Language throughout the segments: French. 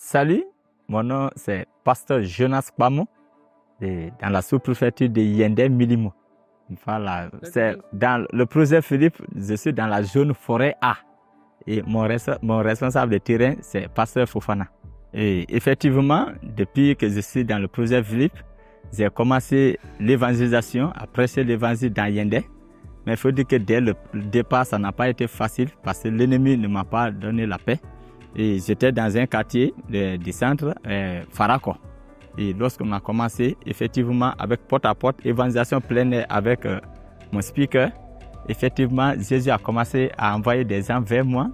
Salut, mon nom c'est Pasteur Jonas Kwamo, dans la sous-préfecture de Yendé Milimo. Voilà, c'est dans le projet Philippe, je suis dans la zone forêt A. Et mon responsable de terrain, c'est Pasteur Fofana. Et effectivement, depuis que je suis dans le projet Philippe, j'ai commencé l'évangélisation, à prêcher l'évangile dans Yendé. Mais il faut dire que dès le départ, ça n'a pas été facile parce que l'ennemi ne m'a pas donné la paix. Et j'étais dans un quartier du centre, Farako. Et lorsqu'on a commencé, effectivement, avec porte à porte, évangélisation pleine avec mon speaker, effectivement, Jésus a commencé à envoyer des gens vers moi.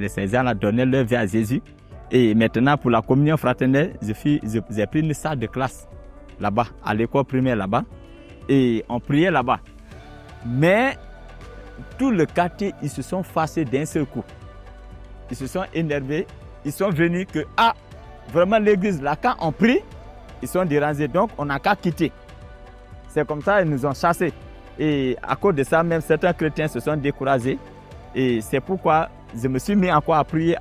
Ces gens ont donné leur vie à Jésus. Et maintenant, pour la communion fraternelle, j'ai pris une salle de classe là-bas, à l'école primaire là-bas. Et on priait là-bas. Mais tout le quartier, ils se sont fâchés d'un seul coup. Ils se sont énervés. Ils sont venus que, vraiment l'église, là, quand on prie, ils sont dérangés. Donc, on n'a qu'à quitter. C'est comme ça, ils nous ont chassés. Et à cause de ça, même certains chrétiens se sont découragés. Et c'est pourquoi je me suis mis encore à prier.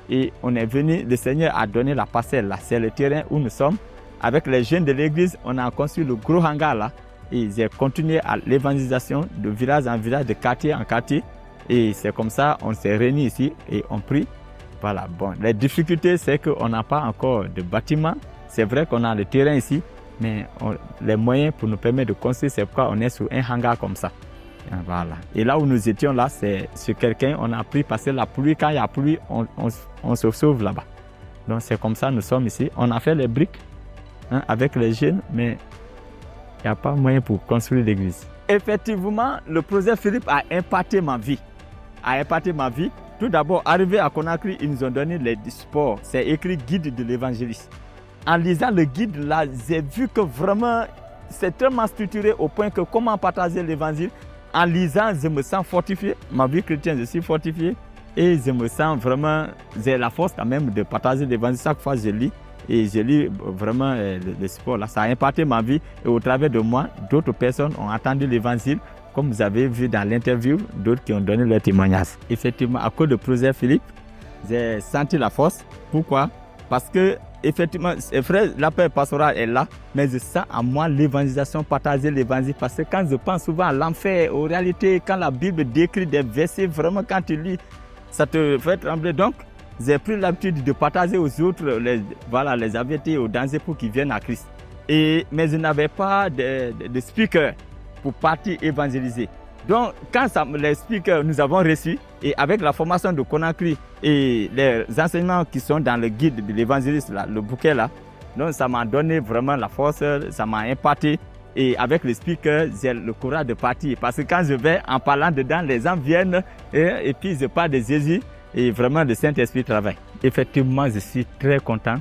Et on est venu, le Seigneur a donné la parcelle là. C'est le terrain où nous sommes. Avec les jeunes de l'église, on a construit le gros hangar là. Et j'ai continué à l'évangélisation de village en village, de quartier en quartier. Et c'est comme ça, on s'est réunis ici et on prie. Voilà, bon, les difficultés, c'est qu'on n'a pas encore de bâtiment. C'est vrai qu'on a le terrain ici, mais les moyens pour nous permettre de construire, c'est pourquoi on est sur un hangar comme ça. Voilà. Et là où nous étions là, c'est sur quelqu'un, on a pris parce que la pluie, quand il y a pluie, on se sauve là-bas. Donc c'est comme ça, nous sommes ici. On a fait les briques avec les jeunes, mais il n'y a pas moyen pour construire l'église. Effectivement, le projet Philippe a impacté ma vie. Tout d'abord, arrivé à Conakry, ils nous ont donné les supports. C'est écrit guide de l'évangéliste. En lisant le guide là, j'ai vu que vraiment, c'est tellement structuré au point que comment partager l'évangile. En lisant, je me sens fortifié. Ma vie chrétienne, je suis fortifié. Et je me sens vraiment, j'ai la force quand même de partager l'évangile. Chaque fois, je lis. Et je lis vraiment le support là. Ça a impacté ma vie. Et au travers de moi, d'autres personnes ont entendu l'évangile. Comme vous avez vu dans l'interview, d'autres qui ont donné leur témoignage. Effectivement, à cause du projet Philippe, j'ai senti la force. Pourquoi? Parce que, effectivement, frère, l'appel pastoral est là, mais je sens en moi l'évangélisation, partager l'évangile. Parce que quand je pense souvent à l'enfer, aux réalités, quand la Bible décrit des versets, vraiment quand tu lis, ça te fait trembler. Donc, j'ai pris l'habitude de partager aux autres, les avertir aux dangers pour qu'ils viennent à Christ. Mais je n'avais pas de speaker pour partir évangéliser. Donc, quand les speakers nous avons reçus, et avec la formation de Conakry et les enseignements qui sont dans le guide de l'évangéliste, le bouquet là, donc ça m'a donné vraiment la force, ça m'a impacté. Et avec les speakers, j'ai le courage de partir. Parce que quand je vais en parlant dedans, les gens viennent et puis je parle de Jésus et vraiment le Saint-Esprit travaille. Effectivement, je suis très content.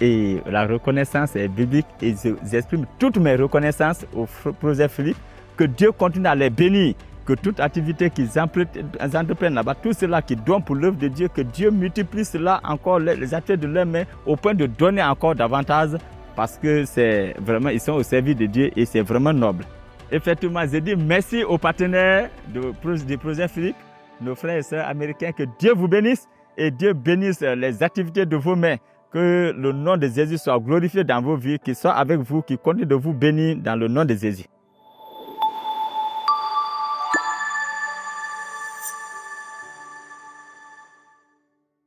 Et la reconnaissance est biblique et j'exprime toutes mes reconnaissances au projet Philippe. Que Dieu continue à les bénir, que toute activité qu'ils entreprennent là-bas, tout cela qui donne pour l'œuvre de Dieu, que Dieu multiplie cela encore, les activités de leurs mains, au point de donner encore davantage, parce que c'est vraiment, ils sont au service de Dieu et c'est vraiment noble. Effectivement, je dis merci aux partenaires du projet Philippe, nos frères et sœurs américains, que Dieu vous bénisse et Dieu bénisse les activités de vos mains. Que le nom de Jésus soit glorifié dans vos vies, qu'il soit avec vous, qu'il continue de vous bénir dans le nom de Jésus.